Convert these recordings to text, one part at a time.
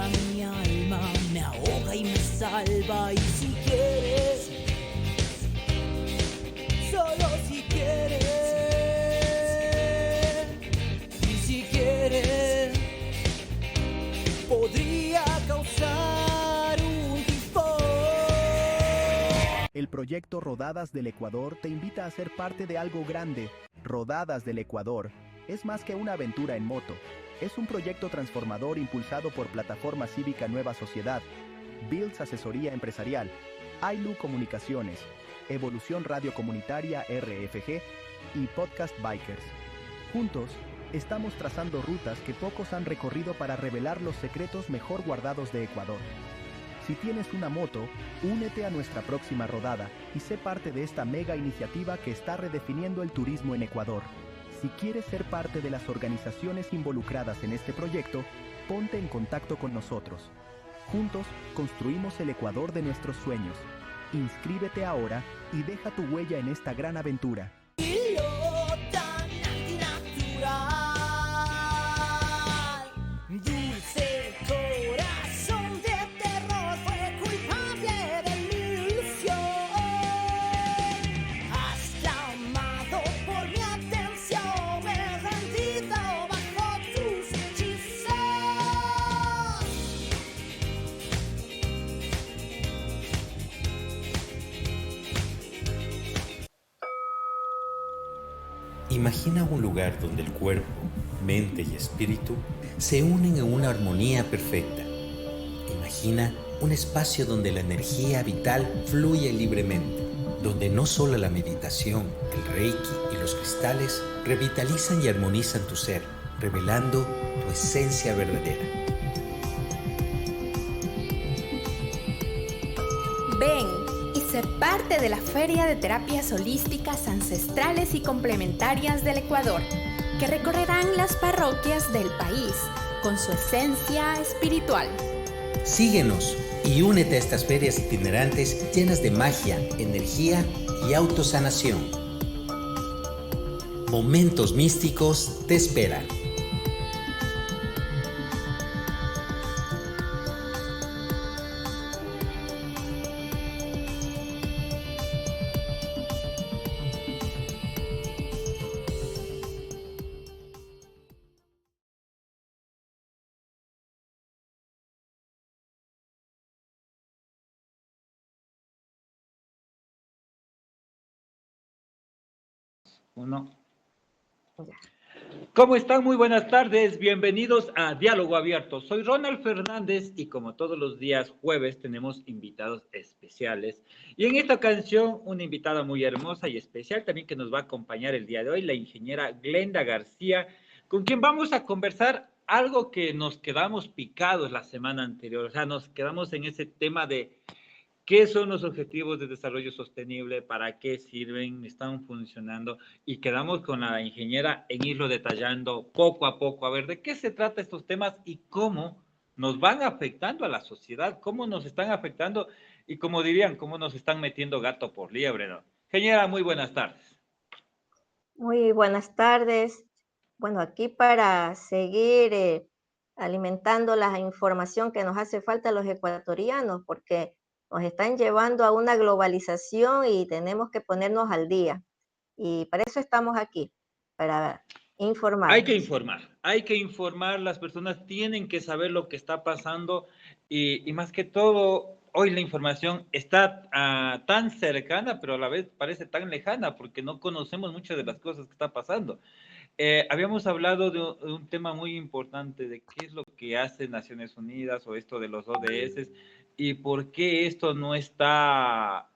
mi alma, me ahoga y me salva. Y si quieres, solo si quieres, y si quieres, podría causar un tifón. El proyecto Rodadas del Ecuador te invita a ser parte de algo grande. Rodadas del Ecuador es más que una aventura en moto. Es un proyecto transformador impulsado por Plataforma Cívica Nueva Sociedad, Builds Asesoría Empresarial, AILU Comunicaciones, Evolución Radio Comunitaria RFG y Podcast Bikers. Juntos, estamos trazando rutas que pocos han recorrido para revelar los secretos mejor guardados de Ecuador. Si tienes una moto, únete a nuestra próxima rodada y sé parte de esta mega iniciativa que está redefiniendo el turismo en Ecuador. Si quieres ser parte de las organizaciones involucradas en este proyecto, ponte en contacto con nosotros. Juntos, construimos el Ecuador de nuestros sueños. Inscríbete ahora y deja tu huella en esta gran aventura. Y lo tan antinatural, dulce corazón de terror fue culpable de mi ilusión. Has clamado por mi atención, me he rendido bajo tus hechizos. Imagina un lugar donde el cuerpo, mente y espíritu se unen en una armonía perfecta. Imagina un espacio donde la energía vital fluye libremente, donde no solo la meditación, el reiki y los cristales revitalizan y armonizan tu ser, revelando tu esencia verdadera. Ven y sé parte de la Feria de Terapias Holísticas Ancestrales y Complementarias del Ecuador, que recorrerán las parroquias del país con su esencia espiritual. Síguenos y únete a estas ferias itinerantes llenas de magia, energía y autosanación. Momentos místicos te esperan. Uno. ¿Cómo están? Muy buenas tardes. Bienvenidos a Diálogo Abierto. Soy Ronald Fernández y como todos los días jueves tenemos invitados especiales. Y en esta ocasión una invitada muy hermosa y especial también que nos va a acompañar el día de hoy, la ingeniera Glenda García, con quien vamos a conversar algo que nos quedamos picados la semana anterior. O sea, nos quedamos en ese tema de ¿qué son los objetivos de desarrollo sostenible? ¿Para qué sirven? ¿Están funcionando? Y quedamos con la ingeniera en irlo detallando poco a poco, a ver de qué se trata estos temas y cómo nos van afectando a la sociedad, cómo nos están afectando y como dirían, cómo nos están metiendo gato por liebre, ¿no? Ingeniera, muy buenas tardes. Muy buenas tardes. Bueno, aquí para seguir alimentando la información que nos hace falta a los ecuatorianos, porque nos están llevando a una globalización y tenemos que ponernos al día. Y para eso estamos aquí, para informarnos. Hay que informar, las personas tienen que saber lo que está pasando y más que todo, hoy la información está tan cercana, pero a la vez parece tan lejana porque no conocemos muchas de las cosas que está pasando. Habíamos hablado de un tema muy importante, de qué es lo que hace Naciones Unidas o esto de los ODS y por qué esto no está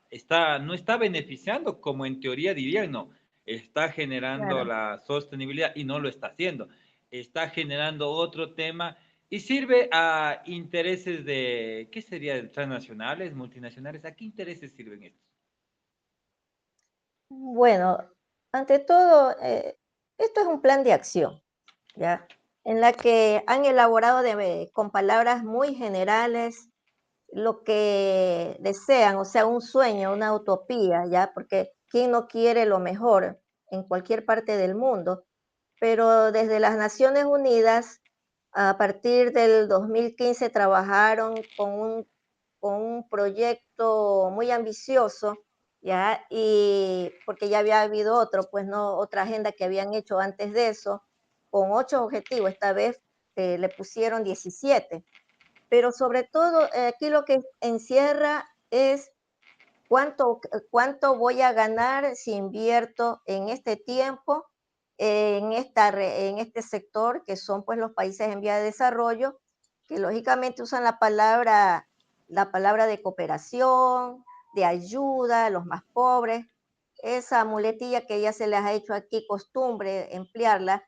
beneficiando como en teoría dirían, no, está generando Claro. la sostenibilidad y no lo está haciendo. Está generando otro tema y sirve a intereses de, ¿qué sería? Transnacionales, multinacionales. ¿A qué intereses sirven estos? Bueno, ante todo, esto es un plan de acción, ¿ya? En la que han elaborado con palabras muy generales lo que desean, o sea, un sueño, una utopía, ¿ya? Porque ¿quién no quiere lo mejor en cualquier parte del mundo? Pero desde las Naciones Unidas A partir del 2015 trabajaron con un proyecto muy ambicioso, ¿ya? Y porque ya había habido otro, pues no, otra agenda que habían hecho antes de eso, con 8 objetivos. Esta vez le pusieron 17. Pero sobre todo, aquí lo que encierra es cuánto voy a ganar si invierto en este tiempo, en este sector, que son pues los países en vía de desarrollo, que lógicamente usan la palabra de cooperación, de ayuda a los más pobres, esa muletilla que ya se les ha hecho aquí costumbre emplearla,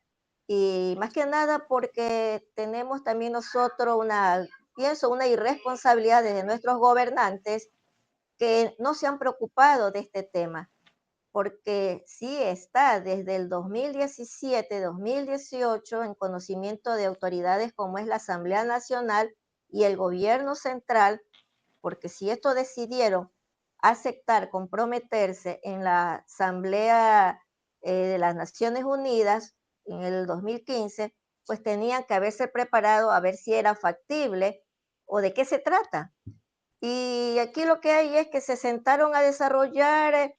y más que nada porque tenemos también nosotros pienso, una irresponsabilidad desde nuestros gobernantes que no se han preocupado de este tema, porque sí está desde el 2017, 2018 en conocimiento de autoridades como es la Asamblea Nacional y el gobierno central, porque si esto decidieron aceptar, comprometerse en la Asamblea de las Naciones Unidas en el 2015, pues tenían que haberse preparado a ver si era factible o de qué se trata. Y aquí lo que hay es que se sentaron a desarrollar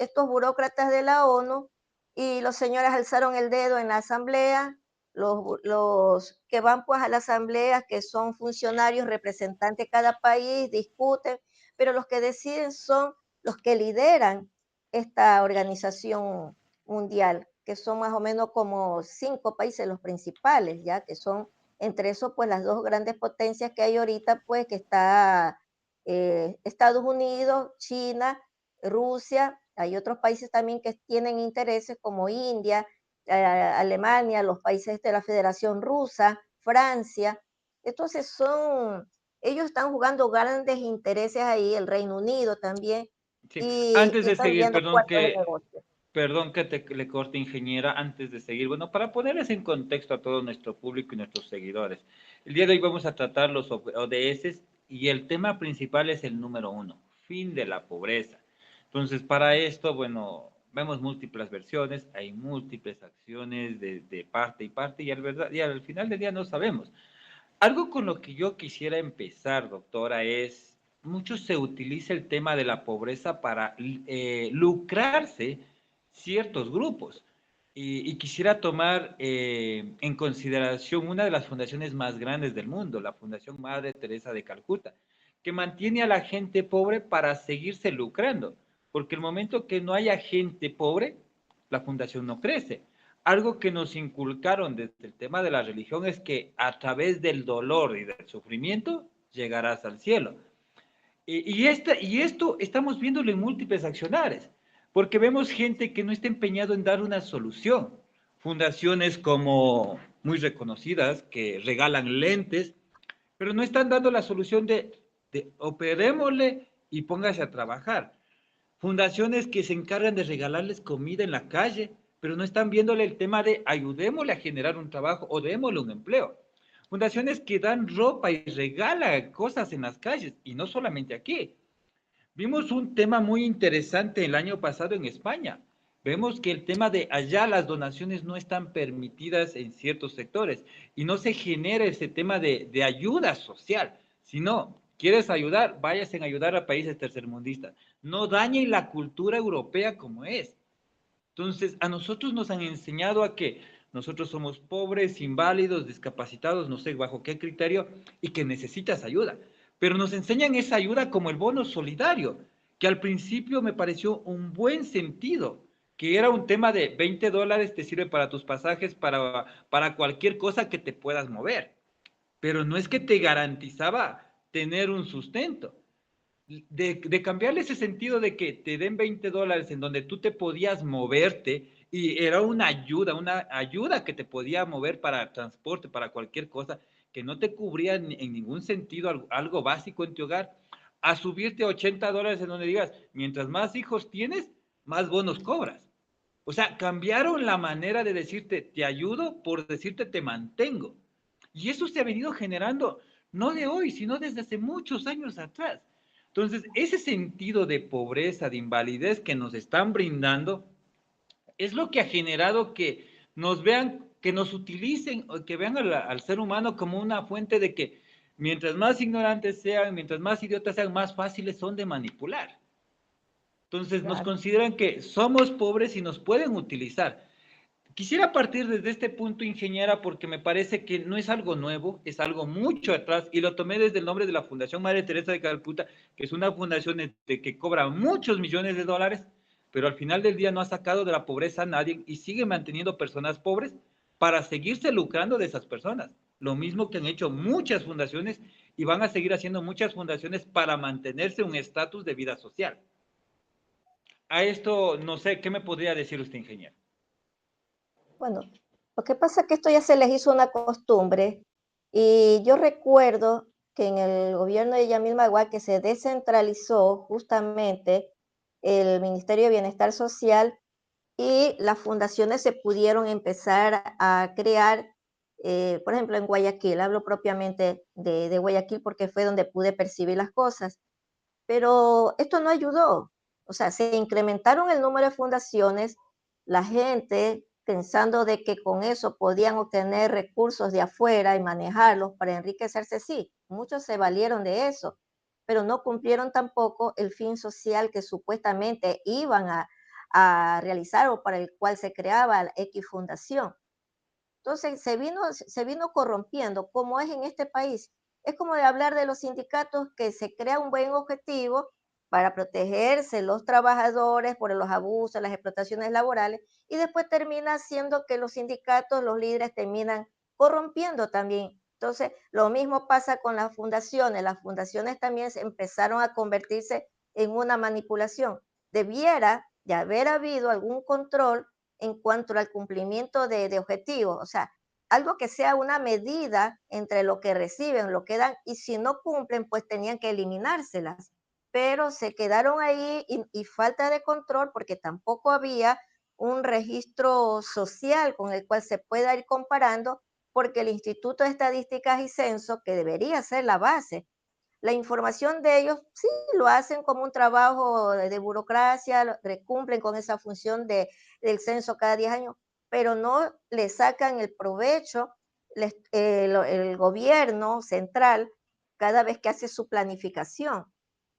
estos burócratas de la ONU y los señores alzaron el dedo en la asamblea, los que van pues a la asamblea, que son funcionarios representantes de cada país, discuten, pero los que deciden son los que lideran esta organización mundial, que son más o menos como 5 países los principales, ya que son entre eso, pues las dos grandes potencias que hay ahorita, pues que está Estados Unidos, China, Rusia, hay otros países también que tienen intereses como India, Alemania, los países de la Federación Rusa, Francia. Entonces ellos están jugando grandes intereses ahí, el Reino Unido también, Sí. y Antes de están seguir, viendo puertos de negocio. perdón que le corte, ingeniera, antes de seguir. Bueno, para ponerles en contexto a todo nuestro público y nuestros seguidores, el día de hoy vamos a tratar los ODS y el tema principal es el número 1, fin de la pobreza. Entonces, para esto, bueno, vemos múltiples versiones, hay múltiples acciones de parte y parte y al final del día no sabemos. Algo con lo que yo quisiera empezar, doctora, es, mucho se utiliza el tema de la pobreza para lucrarse ciertos grupos. Y quisiera tomar en consideración una de las fundaciones más grandes del mundo, la Fundación Madre Teresa de Calcuta, que mantiene a la gente pobre para seguirse lucrando, porque el momento que no haya gente pobre, la fundación no crece. Algo que nos inculcaron desde el tema de la religión es que a través del dolor y del sufrimiento llegarás al cielo. Y esto estamos viéndolo en múltiples accionares, porque vemos gente que no está empeñado en dar una solución. Fundaciones como muy reconocidas que regalan lentes, pero no están dando la solución de operémosle y póngase a trabajar. Fundaciones que se encargan de regalarles comida en la calle, pero no están viéndole el tema de ayudémosle a generar un trabajo o démosle un empleo. Fundaciones que dan ropa y regalan cosas en las calles, y no solamente aquí. Vimos un tema muy interesante el año pasado en España. Vemos que el tema de allá las donaciones no están permitidas en ciertos sectores y no se genera ese tema de ayuda social. Si no quieres ayudar, váyase a ayudar a países tercermundistas. No dañen la cultura europea como es. Entonces, a nosotros nos han enseñado a que nosotros somos pobres, inválidos, discapacitados, no sé bajo qué criterio, y que necesitas ayuda. Pero nos enseñan esa ayuda como el bono solidario, que al principio me pareció un buen sentido, que era un tema de $20 te sirve para tus pasajes, para cualquier cosa que te puedas mover. Pero no es que te garantizaba tener un sustento de cambiarle ese sentido de que te den $20 en donde tú te podías moverte y era una ayuda que te podía mover para transporte, para cualquier cosa, que no te cubría en ningún sentido algo básico en tu hogar, a subirte a $80 en donde digas, mientras más hijos tienes, más bonos cobras. O sea, cambiaron la manera de decirte, te ayudo por decirte, te mantengo. Y eso se ha venido generando no de hoy, sino desde hace muchos años atrás. Entonces, ese sentido de pobreza, de invalidez que nos están brindando, es lo que ha generado que nos vean que nos utilicen, o que vean al ser humano como una fuente de que mientras más ignorantes sean, mientras más idiotas sean, más fáciles son de manipular. Entonces nos Claro. consideran que somos pobres y nos pueden utilizar. Quisiera partir desde este punto, ingeniera, porque me parece que no es algo nuevo, es algo mucho atrás, y lo tomé desde el nombre de la Fundación Madre Teresa de Calcuta, que es una fundación que cobra muchos millones de dólares, pero al final del día no ha sacado de la pobreza a nadie y sigue manteniendo personas pobres para seguirse lucrando de esas personas. Lo mismo que han hecho muchas fundaciones y van a seguir haciendo muchas fundaciones para mantenerse un estatus de vida social. A esto, no sé, ¿qué me podría decir usted, ingeniero? Bueno, lo que pasa es que esto ya se les hizo una costumbre y yo recuerdo que en el gobierno de Yamil Maguad que se descentralizó justamente el Ministerio de Bienestar Social y las fundaciones se pudieron empezar a crear, por ejemplo, en Guayaquil, hablo propiamente de Guayaquil porque fue donde pude percibir las cosas, pero esto no ayudó. O sea, se incrementaron el número de fundaciones, la gente pensando de que con eso podían obtener recursos de afuera y manejarlos para enriquecerse, sí, muchos se valieron de eso, pero no cumplieron tampoco el fin social que supuestamente iban a realizar o para el cual se creaba la X fundación. Entonces se vino corrompiendo, como es en este país. Es como de hablar de los sindicatos que se crea un buen objetivo para protegerse los trabajadores por los abusos, las explotaciones laborales, y después termina siendo que los sindicatos, los líderes terminan corrompiendo también. Entonces, lo mismo pasa con las fundaciones también empezaron a convertirse en una manipulación. Debiera de haber habido algún control en cuanto al cumplimiento de objetivos, o sea, algo que sea una medida entre lo que reciben, lo que dan, y si no cumplen, pues tenían que eliminárselas. Pero se quedaron ahí y falta de control porque tampoco había un registro social con el cual se pueda ir comparando, porque el Instituto de Estadísticas y Censo, que debería ser la base, la información de ellos sí lo hacen como un trabajo de burocracia, cumplen con esa función del censo cada 10 años, pero no le sacan el provecho el gobierno central cada vez que hace su planificación.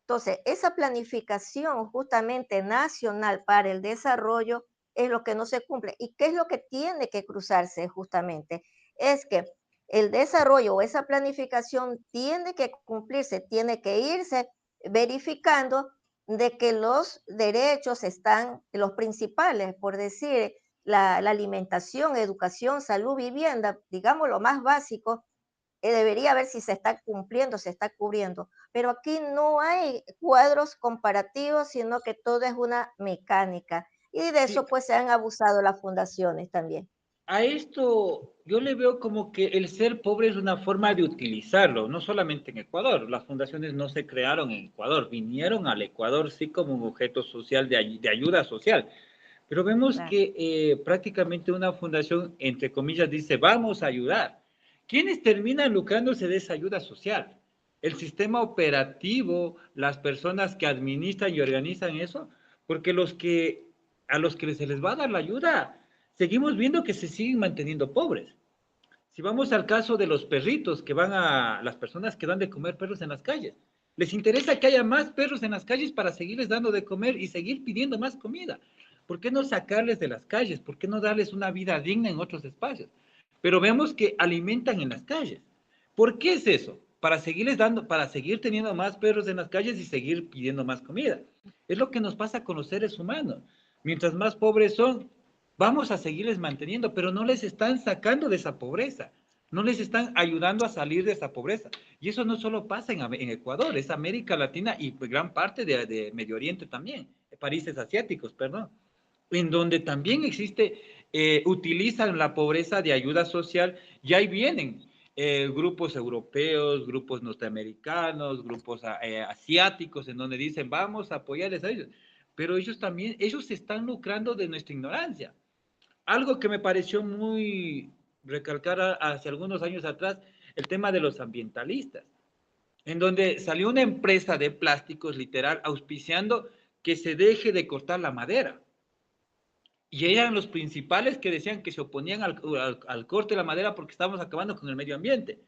Entonces, esa planificación justamente nacional para el desarrollo es lo que no se cumple. ¿Y qué es lo que tiene que cruzarse justamente? Es que el desarrollo o esa planificación tiene que cumplirse, tiene que irse verificando de que los derechos están, los principales, por decir, la alimentación, educación, salud, vivienda, digamos lo más básico, debería ver si se está cumpliendo, se está cubriendo. Pero aquí no hay cuadros comparativos, sino que todo es una mecánica. Y de Sí, eso pues se han abusado las fundaciones también. a esto yo le veo como que el ser pobre es una forma de utilizarlo, no solamente en Ecuador. Las fundaciones no se crearon en Ecuador, vinieron al Ecuador sí como un objeto social de ayuda social. Pero vemos Claro. que prácticamente una fundación, entre comillas, dice, vamos a ayudar. ¿Quiénes terminan lucrándose de esa ayuda social? El sistema operativo, las personas que administran y organizan eso, porque a los que se les va a dar la ayuda, seguimos viendo que se siguen manteniendo pobres. Si vamos al caso de los perritos que van a las personas que dan de comer perros en las calles, les interesa que haya más perros en las calles para seguirles dando de comer y seguir pidiendo más comida. ¿Por qué no sacarles de las calles? ¿Por qué no darles una vida digna en otros espacios? Pero vemos que alimentan en las calles. ¿Por qué es eso? Para seguirles dando, para seguir teniendo más perros en las calles y seguir pidiendo más comida. Es lo que nos pasa con los seres humanos. Mientras más pobres son, vamos a seguirles manteniendo, pero no les están sacando de esa pobreza, no les están ayudando a salir de esa pobreza. Y eso no solo pasa en Ecuador, es América Latina y gran parte de Medio Oriente también, países asiáticos, perdón, en donde también existe, utilizan la pobreza de ayuda social y ahí vienen grupos europeos, grupos norteamericanos, grupos asiáticos, en donde dicen, vamos a apoyarles a ellos. Pero ellos también, ellos se están lucrando de nuestra ignorancia. Algo que me pareció muy recalcar hace algunos años atrás, el tema de los ambientalistas, en donde salió una empresa de plásticos literal auspiciando que se deje de cortar la madera. Y eran los principales que decían que se oponían al corte de la madera porque estábamos acabando con el medio ambiente.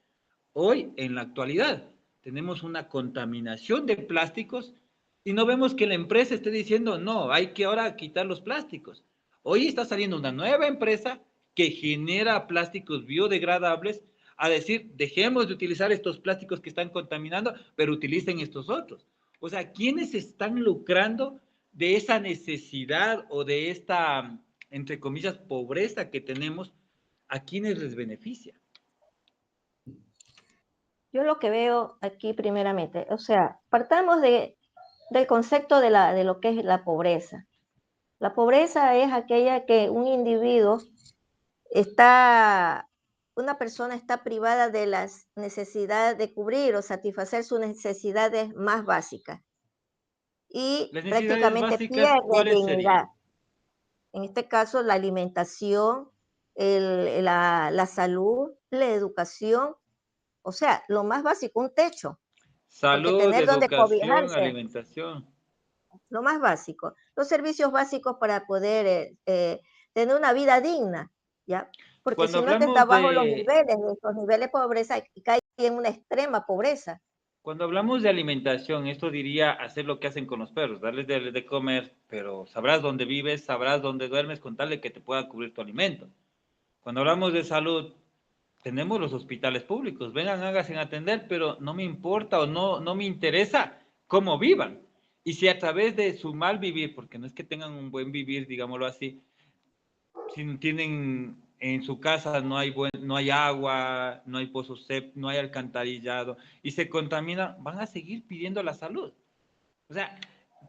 Hoy, en la actualidad, tenemos una contaminación de plásticos y no vemos que la empresa esté diciendo, no, hay que ahora quitar los plásticos. Hoy está saliendo una nueva empresa que genera plásticos biodegradables a decir, dejemos de utilizar estos plásticos que están contaminando, pero utilicen estos otros. O sea, ¿quiénes están lucrando de esa necesidad o de esta, entre comillas, pobreza que tenemos? ¿A quiénes les beneficia? Yo lo que veo aquí primeramente, o sea, partamos del concepto de lo que es la pobreza. La pobreza es aquella que un individuo está, una persona está privada de las necesidades de cubrir o satisfacer sus necesidades más básicas y Las necesidades prácticamente básicas, pierde ¿cuáles dignidad. serían? En este caso, la alimentación, la salud, la educación, o sea, lo más básico, un techo, porque Salud, tener donde educación, cobijarse, alimentación. lo más básico, los servicios básicos para poder tener una vida digna, ¿ya? Porque Cuando si no te hablamos está bajo de, los niveles de pobreza, y cae en una extrema pobreza. cuando hablamos de alimentación, esto diría hacer lo que hacen con los perros, darles de comer, pero sabrás dónde vives, sabrás dónde duermes, con tal de que te pueda cubrir tu alimento. Cuando hablamos de salud, tenemos los hospitales públicos, vengan, háganse atender, pero no me importa o no me interesa cómo vivan. Y si a través de su mal vivir, porque no es que tengan un buen vivir, digámoslo así, si tienen en su casa no hay agua, no hay pozos no hay alcantarillado y se contamina, van a seguir pidiendo la salud. O sea,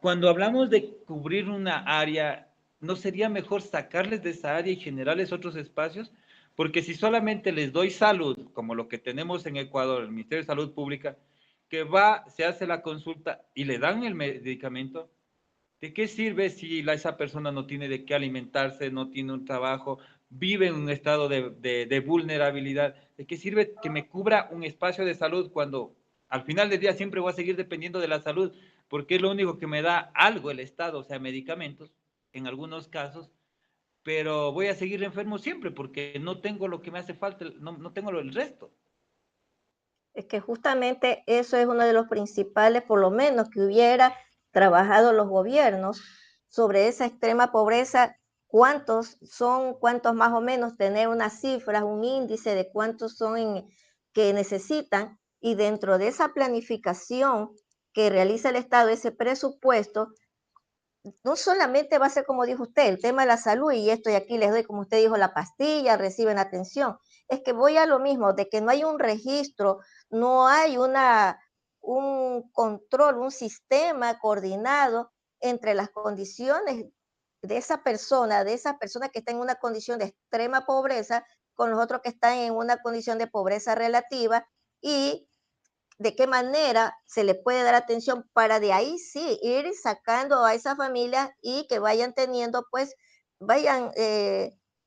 cuando hablamos de cubrir una área, ¿no sería mejor sacarles de esa área y generarles otros espacios? Porque si solamente les doy salud, como lo que tenemos en Ecuador, el Ministerio de Salud Pública, que va, se hace la consulta y le dan el medicamento, ¿de qué sirve si esa persona no tiene de qué alimentarse, no tiene un trabajo, vive en un estado de vulnerabilidad? ¿De qué sirve que me cubra un espacio de salud cuando al final del día siempre voy a seguir dependiendo de la salud? Porque es lo único que me da algo el Estado, o sea, medicamentos, en algunos casos, pero voy a seguir enfermo siempre porque no tengo lo que me hace falta, no tengo el resto. Es que justamente eso es uno de los principales, por lo menos que hubiera trabajado los gobiernos sobre esa extrema pobreza, cuántos son, cuántos más o menos, tener unas cifras, un índice de cuántos son que necesitan, y dentro de esa planificación que realiza el Estado, ese presupuesto, no solamente va a ser como dijo usted, el tema de la salud y esto, y aquí les doy, como usted dijo, la pastilla, reciben atención. Es que voy a lo mismo, de que no hay un registro, no hay un control, un sistema coordinado entre las condiciones de esa persona que está en una condición de extrema pobreza con los otros que están en una condición de pobreza relativa, y de qué manera se le puede dar atención para de ahí sí ir sacando a esa familia y que vayan teniendo, pues, vayan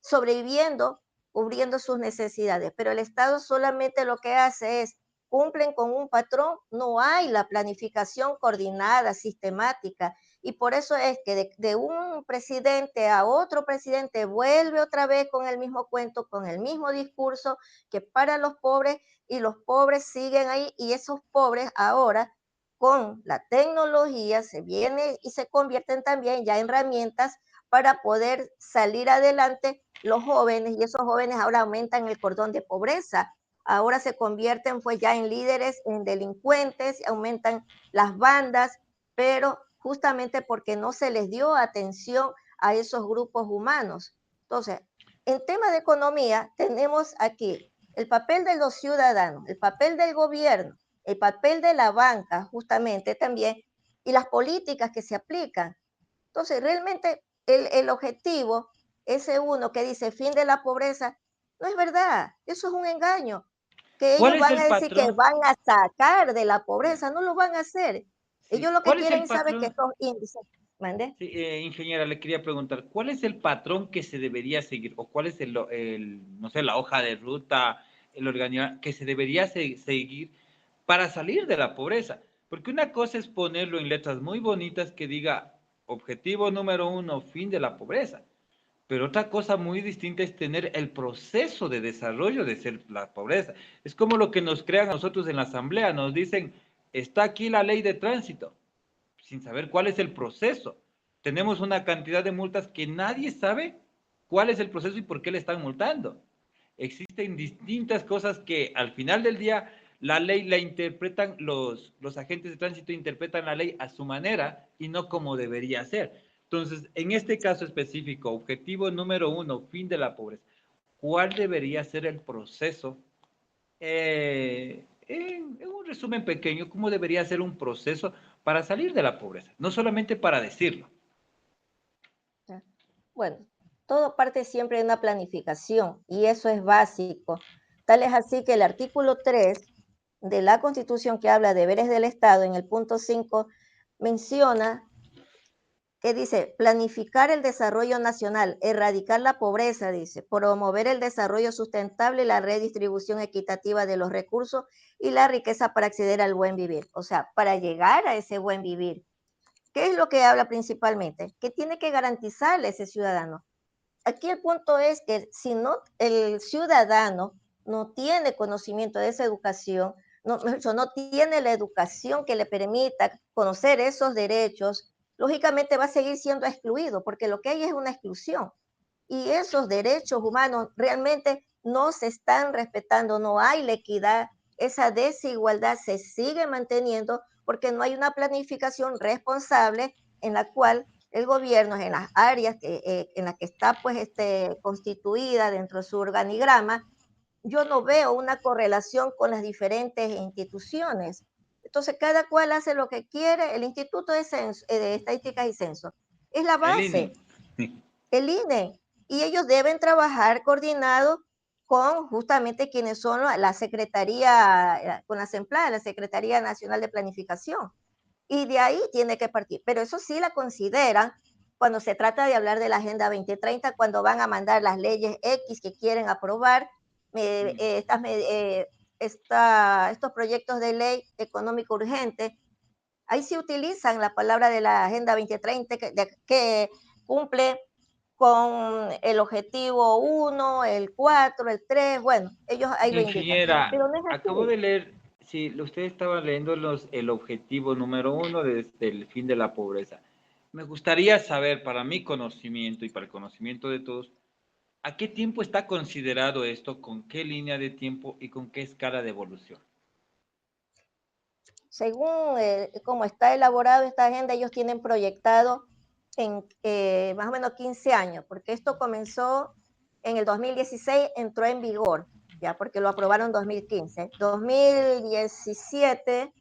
sobreviviendo, cubriendo sus necesidades. Pero el Estado solamente lo que hace es cumplen con un patrón, no hay la planificación coordinada, sistemática. Y por eso es que de un presidente a otro presidente vuelve otra vez con el mismo cuento, con el mismo discurso, que para los pobres, y los pobres siguen ahí, y esos pobres ahora con la tecnología se viene y se convierten también ya en herramientas para poder salir adelante los jóvenes, y esos jóvenes ahora aumentan el cordón de pobreza, ahora se convierten pues ya en líderes, en delincuentes, aumentan las bandas, pero justamente porque no se les dio atención a esos grupos humanos. Entonces, en tema de economía, tenemos aquí el papel de los ciudadanos, el papel del gobierno, el papel de la banca, justamente también, y las políticas que se aplican. Entonces, realmente el objetivo, ese uno que dice fin de la pobreza, no es verdad, eso es un engaño, que ¿Cuál ellos es van el a decir que patrón? van a sacar de la Ya, pobreza, no lo van a hacer. Ellos sí. lo que ¿Cuál es quieren el es saber que patrón? estos índices, ¿mande? Sí, ingeniera, le quería preguntar, ¿cuál es el patrón que se debería seguir? ¿O cuál es no sé, la hoja de ruta, el organigrama que se debería seguir para salir de la pobreza? Porque una cosa es ponerlo en letras muy bonitas que diga objetivo número 1, fin de la pobreza. Pero otra cosa muy distinta es tener el proceso de desarrollo de ser la pobreza. Es como lo que nos crean a nosotros en la asamblea, nos dicen, está aquí la ley de tránsito, sin saber cuál es el proceso. Tenemos una cantidad de multas que nadie sabe cuál es el proceso y por qué le están multando. Existen distintas cosas que al final del día la ley la interpretan, los agentes de tránsito interpretan la ley a su manera y no como debería ser. Entonces, en este caso específico, objetivo número 1, fin de la pobreza, ¿cuál debería ser el proceso? En un resumen pequeño, ¿cómo debería ser un proceso para salir de la pobreza? No solamente para decirlo. Ya. Bueno, todo parte siempre de una planificación y eso es básico. Tal es así que el artículo 3 de la Constitución que habla de deberes del Estado en el punto 5 menciona que dice planificar el desarrollo nacional, erradicar la pobreza, dice, promover el desarrollo sustentable y la redistribución equitativa de los recursos y la riqueza para acceder al buen vivir. O sea, para llegar a ese buen vivir. ¿Qué es lo que habla principalmente? Que tiene que garantizarle a ese ciudadano. Aquí el punto es que si no el ciudadano no tiene conocimiento de esa educación, no, mejor dicho, no tiene la educación que le permita conocer esos derechos, lógicamente va a seguir siendo excluido, porque lo que hay es una exclusión. Y esos derechos humanos realmente no se están respetando, no hay la equidad, esa desigualdad se sigue manteniendo porque no hay una planificación responsable en la cual el gobierno, en las áreas en las que está pues constituida dentro de su organigrama, yo no veo una correlación con las diferentes instituciones. Entonces, cada cual hace lo que quiere. El Instituto de Estadísticas y Censo es la El INE. base, el INE, y ellos deben trabajar coordinados con justamente quienes son la Secretaría, con la SEMPLA, la Secretaría Nacional de Planificación. Y de ahí tiene que partir. Pero eso sí la consideran cuando se trata de hablar de la Agenda 2030, cuando van a mandar las leyes X que quieren aprobar, estas, estos proyectos de ley económico urgente. Ahí sí utilizan la palabra de la Agenda 2030 que cumple con el objetivo 1, el 4, el 3, bueno, ellos ahí lo indican, Ingeniera, pero no es acabo así. de leer, si usted estaba leyendo el objetivo número 1 desde el fin de la pobreza. Me gustaría saber, para mi conocimiento y para el conocimiento de todos, ¿a qué tiempo está considerado esto? ¿Con qué línea de tiempo y con qué escala de evolución? Según cómo está elaborado esta agenda, ellos tienen proyectado en más o menos 15 años, porque esto comenzó en el 2016, entró en vigor, ya porque lo aprobaron en 2015. 2017,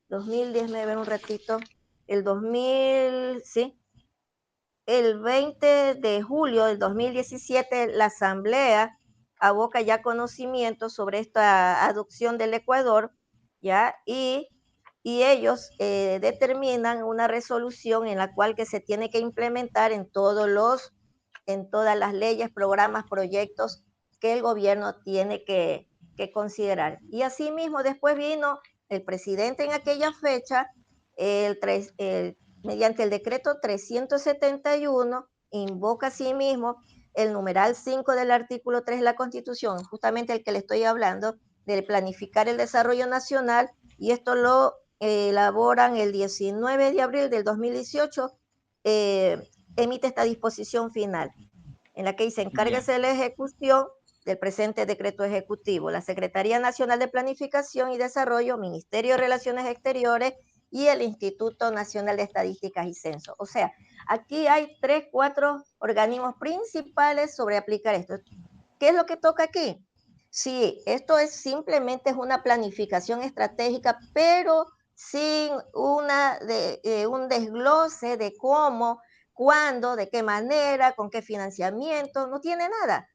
2010, me ver un ratito, el 2000, sí, el 20 de julio del 2017, la Asamblea aboca ya conocimiento sobre esta adopción del Ecuador, ¿ya? Y ellos determinan una resolución en la cual que se tiene que implementar en todas las leyes, programas, proyectos que el gobierno tiene que considerar. Y asimismo, después vino el presidente en aquella fecha, mediante el decreto 371, invoca asimismo el numeral 5 del artículo 3 de la Constitución, justamente el que le estoy hablando, de planificar el desarrollo nacional, y esto lo elaboran el 19 de abril del 2018, emite esta disposición final, en la que dice, Ya. encárguese de la ejecución del presente decreto ejecutivo, la Secretaría Nacional de Planificación y Desarrollo, Ministerio de Relaciones Exteriores y el Instituto Nacional de Estadísticas y Censo. O sea, aquí hay 3, 4 organismos principales sobre aplicar esto. ¿Qué es lo que toca aquí? Sí, esto es simplemente es una planificación estratégica, pero sin un desglose de cómo, cuándo, de qué manera, con qué financiamiento, no tiene nada.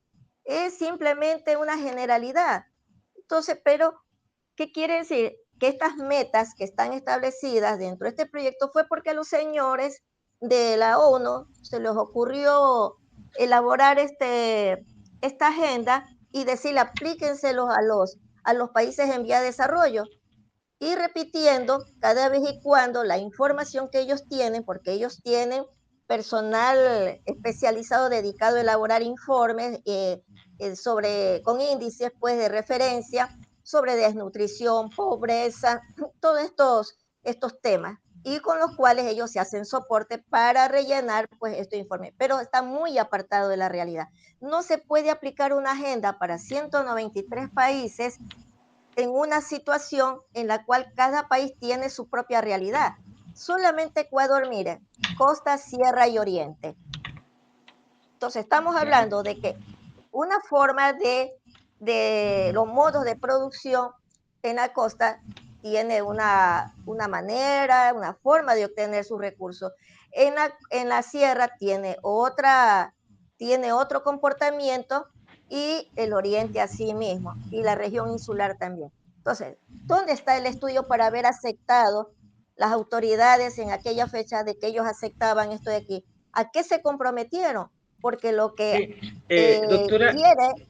Es simplemente una generalidad. Entonces, pero, ¿qué quiere decir? Que estas metas que están establecidas dentro de este proyecto fue porque a los señores de la ONU se les ocurrió elaborar esta agenda y decirle aplíquenselos a los países en vía de desarrollo y repitiendo cada vez y cuando la información que ellos tienen, porque ellos tienen personal especializado dedicado a elaborar informes con índices pues, de referencia sobre desnutrición, pobreza, todos estos temas, y con los cuales ellos se hacen soporte para rellenar pues, este informe, pero está muy apartado de la realidad. No se puede aplicar una agenda para 193 países en una situación en la cual cada país tiene su propia realidad. Solamente Ecuador, mire, costa, sierra y oriente. Entonces, estamos Ya. hablando de que una forma de los modos de producción en la costa tiene una manera, una forma de obtener sus recursos. En la sierra tiene otro comportamiento y el oriente así mismo, y la región insular también. Entonces, ¿dónde está el estudio para haber aceptado las autoridades en aquella fecha de que ellos aceptaban esto de aquí? ¿A qué se comprometieron? Porque lo que Sí, doctora, quiere,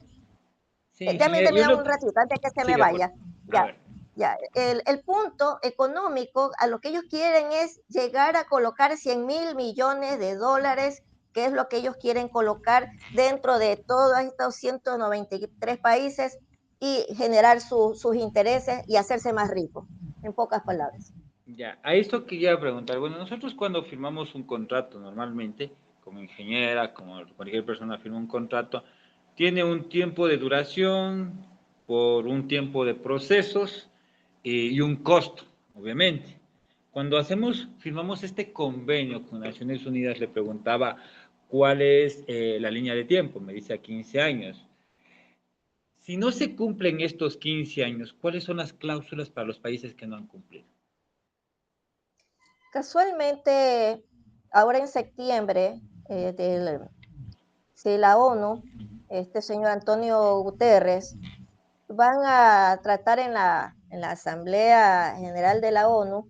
sí, sí, déjame yo terminar lo un ratito antes que se me siga por, vaya. a Ya, ver. ya. El punto económico a lo que ellos quieren es llegar a colocar 100.000 millones de dólares, que es lo que ellos quieren colocar dentro de todos estos 193 países y generar sus intereses y hacerse más ricos, en pocas palabras. Ya, a esto quería preguntar. Bueno, nosotros cuando firmamos un contrato normalmente, como ingeniera, como cualquier persona firma un contrato, tiene un tiempo de duración por un tiempo de procesos y un costo, obviamente. Cuando firmamos este convenio con Naciones Unidas, le preguntaba cuál es la línea de tiempo, me dice a 15 años. Si no se cumplen estos 15 años, ¿cuáles son las cláusulas para los países que no han cumplido? Casualmente, ahora en septiembre, si la ONU, este señor Antonio Guterres, van a tratar en la Asamblea General de la ONU,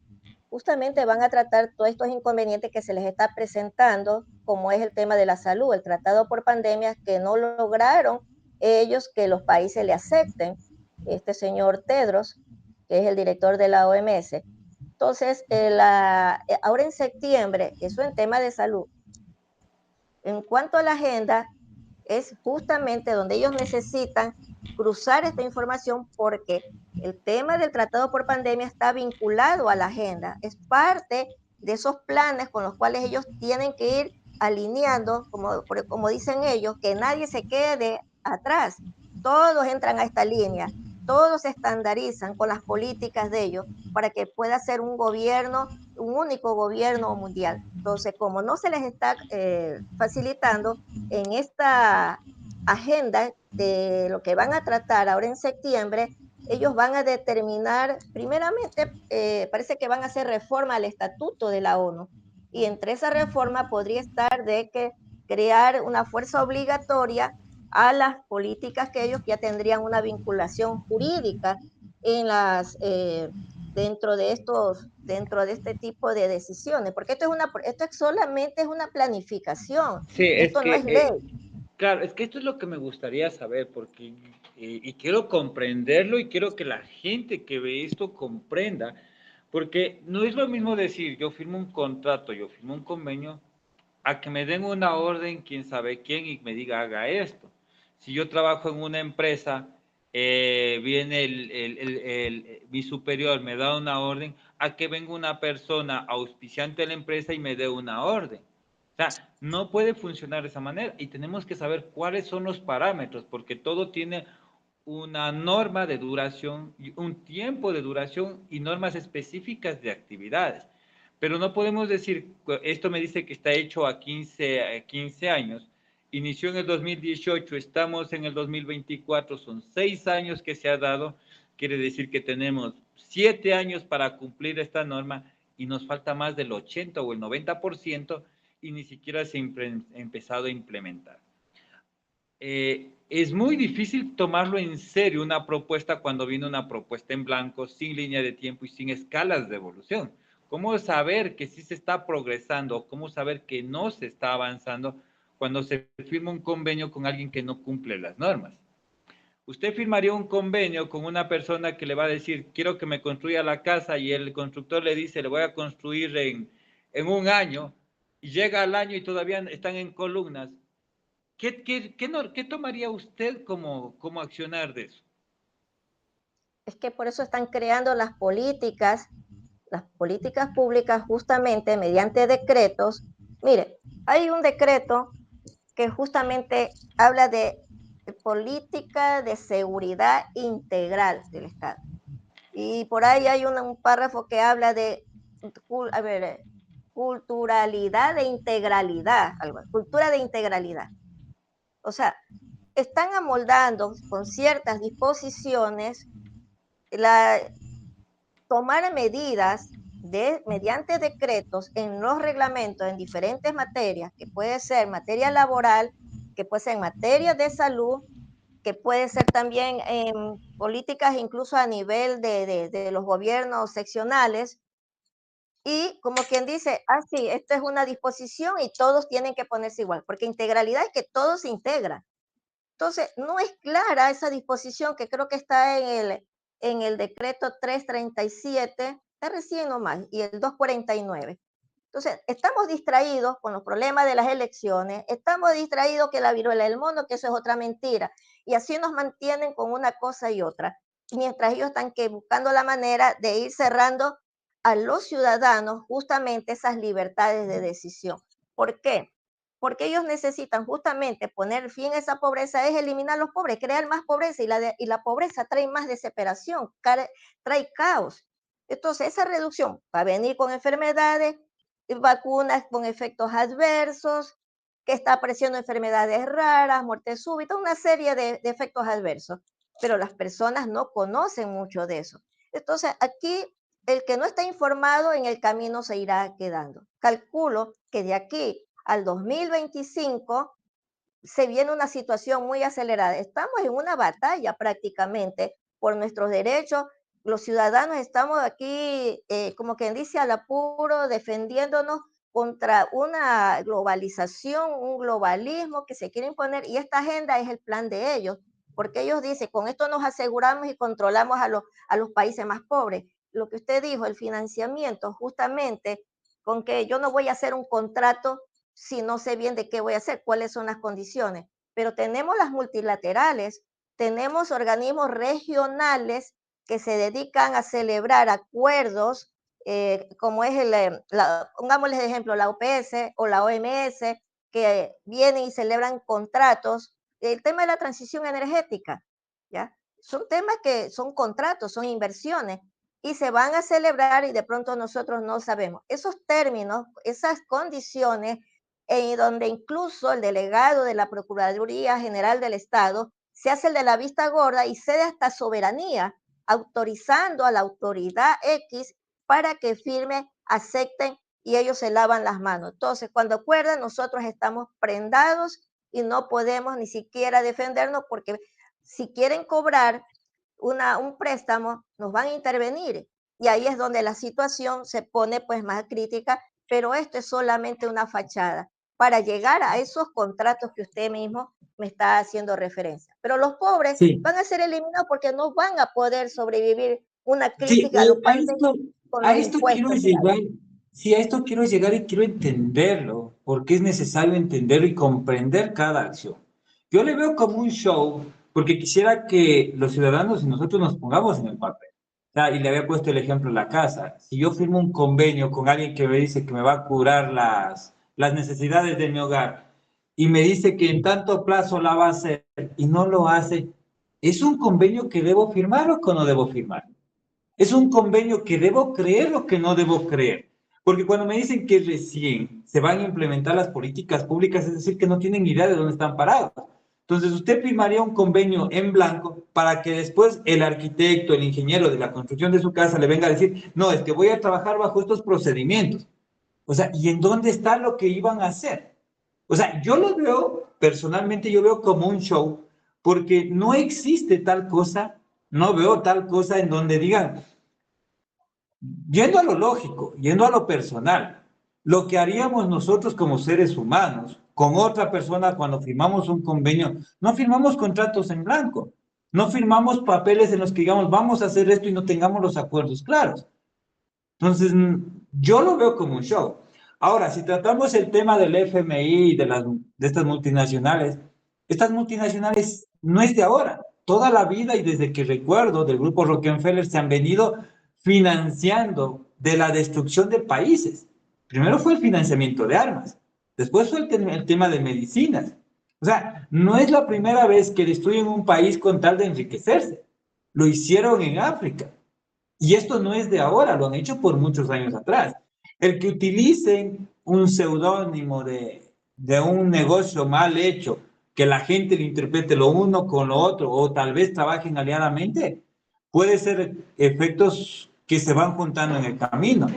justamente van a tratar todos estos inconvenientes que se les está presentando, como es el tema de la salud, el tratado por pandemias que no lograron ellos que los países le acepten, este señor Tedros, que es el director de la OMS. Entonces, ahora en septiembre, eso en tema de salud. En cuanto a la agenda, es justamente donde ellos necesitan cruzar esta información porque el tema del tratado por pandemia está vinculado a la agenda, es parte de esos planes con los cuales ellos tienen que ir alineando, como dicen ellos, que nadie se quede atrás, todos entran a esta línea, todos se estandarizan con las políticas de ellos para que pueda ser un único gobierno mundial. Entonces, como no se les está facilitando, en esta agenda de lo que van a tratar ahora en septiembre, ellos van a determinar, primeramente, parece que van a hacer reforma al estatuto de la ONU. Y entre esa reforma podría estar de que crear una fuerza obligatoria a las políticas que ellos ya tendrían una vinculación jurídica en dentro de este tipo de decisiones, porque esto solamente es una planificación, Sí, es esto no es que, ley. claro, es que esto es lo que me gustaría saber, porque, y quiero comprenderlo y quiero que la gente que ve esto comprenda, porque no es lo mismo decir, yo firmo un contrato, yo firmo un convenio, a que me den una orden, quién sabe quién, y me diga, haga esto. Si yo trabajo en una empresa, viene mi superior, me da una orden, a que venga una persona auspiciante de la empresa y me dé una orden. O sea, no puede funcionar de esa manera y tenemos que saber cuáles son los parámetros, porque todo tiene una norma de duración, un tiempo de duración y normas específicas de actividades. Pero no podemos decir, esto me dice que está hecho a 15 años, inició en el 2018, estamos en el 2024, son 6 años que se ha dado, quiere decir que tenemos 7 años para cumplir esta norma y nos falta más del 80 o el 90% y ni siquiera se ha empezado a implementar. Es muy difícil tomarlo en serio una propuesta cuando viene una propuesta en blanco, sin línea de tiempo y sin escalas de evolución. ¿Cómo saber que sí se está progresando? ¿Cómo saber que no se está avanzando cuando se firma un convenio con alguien que no cumple las normas? Usted firmaría un convenio con una persona que le va a decir, quiero que me construya la casa y el constructor le dice, le voy a construir en un año, y llega el año y todavía están en columnas. ¿Qué tomaría usted como accionar de eso? Es que por eso están creando las políticas públicas justamente mediante decretos. Mire, hay un decreto que justamente habla de política de seguridad integral del Estado. Y por ahí hay un párrafo que habla de, a ver, culturalidad de integralidad, cultura de integralidad. O sea, están amoldando con ciertas disposiciones la, tomar medidas mediante decretos en los reglamentos en diferentes materias, que puede ser materia laboral, que puede ser en materia de salud, que puede ser también en políticas incluso a nivel de los gobiernos seccionales, y como quien dice, ah, sí, esto es una disposición y todos tienen que ponerse igual, porque integralidad es que todo se integra. Entonces, no es clara esa disposición que creo que está en el decreto 337, está recién nomás, y el 249. Entonces, estamos distraídos con los problemas de las elecciones, estamos distraídos que la viruela del mono, que eso es otra mentira, y así nos mantienen con una cosa y otra, mientras ellos están buscando la manera de ir cerrando a los ciudadanos justamente esas libertades de decisión. ¿Por qué? Porque ellos necesitan justamente poner fin a esa pobreza, es eliminar los pobres, crear más pobreza, y la pobreza trae más desesperación, trae caos. Entonces, esa reducción va a venir con enfermedades, vacunas con efectos adversos, que está apareciendo enfermedades raras, muerte súbita, una serie de efectos adversos, pero las personas no conocen mucho de eso. Entonces, aquí el que no está informado en el camino se irá quedando. Calculo que de aquí al 2025 se viene una situación muy acelerada. Estamos en una batalla prácticamente por nuestros derechos. Los ciudadanos estamos aquí, como quien dice, al apuro, defendiéndonos contra una globalización, un globalismo que se quiere imponer, y esta agenda es el plan de ellos, porque ellos dicen, con esto nos aseguramos y controlamos a los países más pobres. Lo que usted dijo, el financiamiento, justamente, con que yo no voy a hacer un contrato si no sé bien de qué voy a hacer, cuáles son las condiciones. Pero tenemos las multilaterales, tenemos organismos regionales que se dedican a celebrar acuerdos, como es pongámosles de ejemplo, la OPS o la OMS, que vienen y celebran contratos. El tema de la transición energética, ¿ya? Son temas que son contratos, son inversiones, y se van a celebrar y de pronto nosotros no sabemos. Esos términos, esas condiciones, donde incluso el delegado de la Procuraduría General del Estado se hace el de la vista gorda y cede hasta soberanía, autorizando a la autoridad X para que firme, acepten, y ellos se lavan las manos. Entonces, cuando acuerdan, nosotros estamos prendados y no podemos ni siquiera defendernos, porque si quieren cobrar un préstamo, nos van a intervenir. Y ahí es donde la situación se pone pues más crítica, pero esto es solamente una fachada para llegar a esos contratos que usted mismo me está haciendo referencia. Pero los pobres Sí, van a ser eliminados porque no van a poder sobrevivir una sí, crisis galopante con a los esto quiero impuestos que hay. llegar, sí, a esto quiero llegar y quiero entenderlo, porque es necesario entenderlo y comprender cada acción. Yo le veo como un show, porque quisiera que los ciudadanos y nosotros nos pongamos en el papel. O sea, y le había puesto el ejemplo de la casa. Si yo firmo un convenio con alguien que me dice que me va a curar las necesidades de mi hogar y me dice que en tanto plazo la va a hacer y no lo hace, ¿es un convenio que debo firmar o que no debo firmar? Es un convenio que debo creer o que no debo creer. Porque cuando me dicen que recién se van a implementar las políticas públicas, es decir, que no tienen idea de dónde están parados. Entonces, usted firmaría un convenio en blanco para que después el arquitecto, el ingeniero de la construcción de su casa le venga a decir, no, es que voy a trabajar bajo estos procedimientos. O sea, ¿y en dónde está lo que iban a hacer? O sea, yo lo veo, personalmente yo veo como un show, porque no existe tal cosa, no veo tal cosa en donde digan, yendo a lo lógico, yendo a lo personal, lo que haríamos nosotros como seres humanos con otra persona cuando firmamos un convenio, no firmamos contratos en blanco, no firmamos papeles en los que digamos vamos a hacer esto y no tengamos los acuerdos claros. Entonces, yo lo veo como un show. Ahora, si tratamos el tema del FMI y de estas multinacionales no es de ahora. Toda la vida y desde que recuerdo del grupo Rockefeller se han venido financiando de la destrucción de países. Primero fue el financiamiento de armas, después fue el tema de medicinas. O sea, no es la primera vez que destruyen un país con tal de enriquecerse. Lo hicieron en África. Y esto no es de ahora, lo han hecho por muchos años atrás. El que utilicen un seudónimo de un negocio mal hecho, que la gente lo interprete lo uno con lo otro, o tal vez trabajen aliadamente, puede ser efectos que se van juntando en el camino.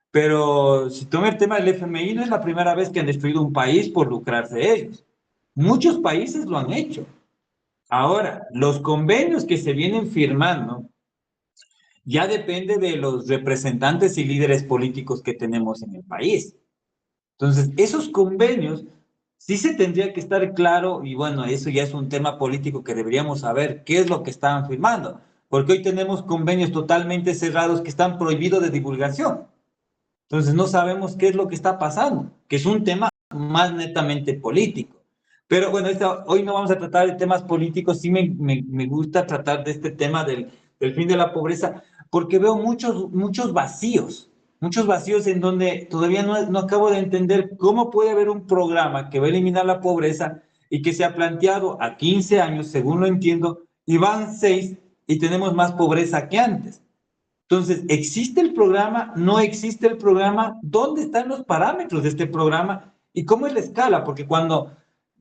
Pero si toma el tema del FMI, no es la primera vez que han destruido un país por lucrarse de ellos. Muchos países lo han hecho. Ahora, los convenios que se vienen firmando ya depende de los representantes y líderes políticos que tenemos en el país. Entonces, esos convenios sí se tendría que estar claro, y bueno, eso ya es un tema político que deberíamos saber qué es lo que estaban firmando, porque hoy tenemos convenios totalmente cerrados que están prohibidos de divulgación. Entonces, no sabemos qué es lo que está pasando, que es un tema más netamente político. Pero bueno, hoy no vamos a tratar de temas políticos, sí me gusta tratar de este tema del fin de la pobreza, porque veo muchos vacíos en donde todavía no acabo de entender cómo puede haber un programa que va a eliminar la pobreza y que se ha planteado a 15 años, según lo entiendo, y van 6 y tenemos más pobreza que antes. Entonces, ¿existe el programa? ¿No existe el programa? ¿Dónde están los parámetros de este programa? ¿Y cómo es la escala? Porque cuando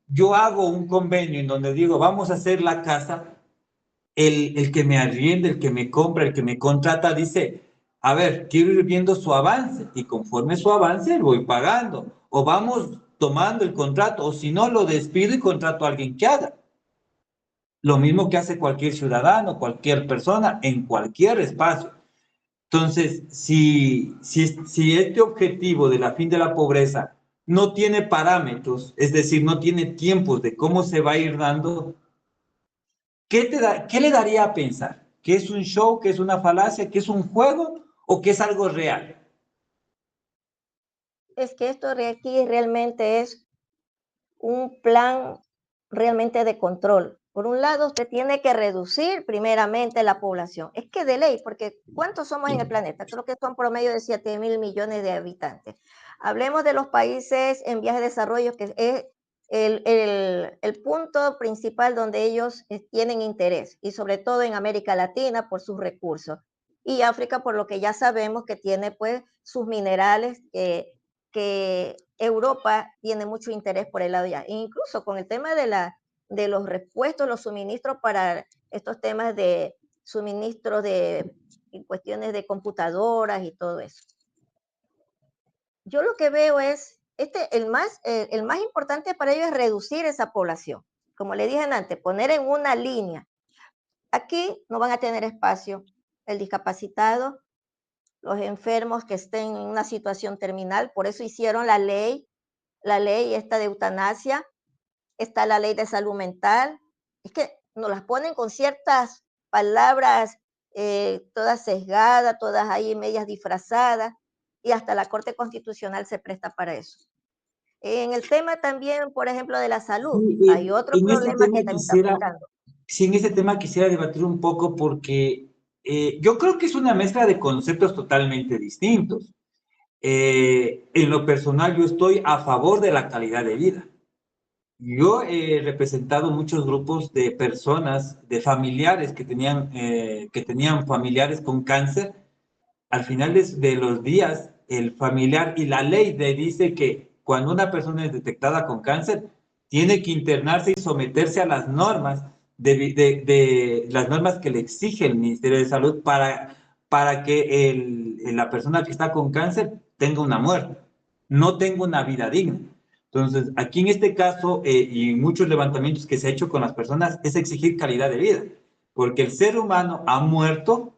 yo hago un convenio en donde digo, vamos a hacer la casa, el que me arrienda, el que me compra, el que me contrata, dice, a ver, quiero ir viendo su avance y conforme su avance voy pagando. O vamos tomando el contrato, o si no, lo despido y contrato a alguien que haga. Lo mismo que hace cualquier ciudadano, cualquier persona, en cualquier espacio. Entonces, si este objetivo de la fin de la pobreza no tiene parámetros, es decir, no tiene tiempos de cómo se va a ir dando, ¿qué le daría a pensar? ¿Que es un show, que es una falacia, que es un juego o que es algo real? Es que esto de aquí realmente es un plan realmente de control. Por un lado, usted tiene que reducir primeramente la población. Es que de ley, porque ¿cuántos somos en el planeta? Creo que son promedio de 7.000 millones de habitantes. Hablemos de los países en vías de desarrollo, que es el punto principal donde ellos tienen interés, y sobre todo en América Latina por sus recursos. Y África, por lo que ya sabemos que tiene pues sus minerales que Europa tiene mucho interés por el lado ya. E incluso con el tema de los repuestos, los suministros para estos temas de suministro en cuestiones de computadoras y todo eso. Yo lo que veo es, el más importante para ellos es reducir esa población. Como le dije antes, poner en una línea. Aquí no van a tener espacio el discapacitado, los enfermos que estén en una situación terminal, por eso hicieron la ley esta de eutanasia, está la ley de salud mental, es que nos las ponen con ciertas palabras todas sesgadas, todas ahí medias disfrazadas, y hasta la Corte Constitucional se presta para eso. En el tema también, por ejemplo, de la salud, hay otro En ese problema que tema también está quisiera, afectando. sí, en ese tema quisiera debatir un poco porque yo creo que es una mezcla de conceptos totalmente distintos. En lo personal, yo estoy a favor de la calidad de vida. Yo he representado muchos grupos de personas, de familiares que tenían familiares con cáncer. Al final de los días, el familiar y la ley le dice que cuando una persona es detectada con cáncer, tiene que internarse y someterse a las normas, las normas que le exige el Ministerio de Salud para que la persona que está con cáncer tenga una muerte, no tenga una vida digna. Entonces, aquí en este caso, y muchos levantamientos que se ha hecho con las personas, es exigir calidad de vida, porque el ser humano ha muerto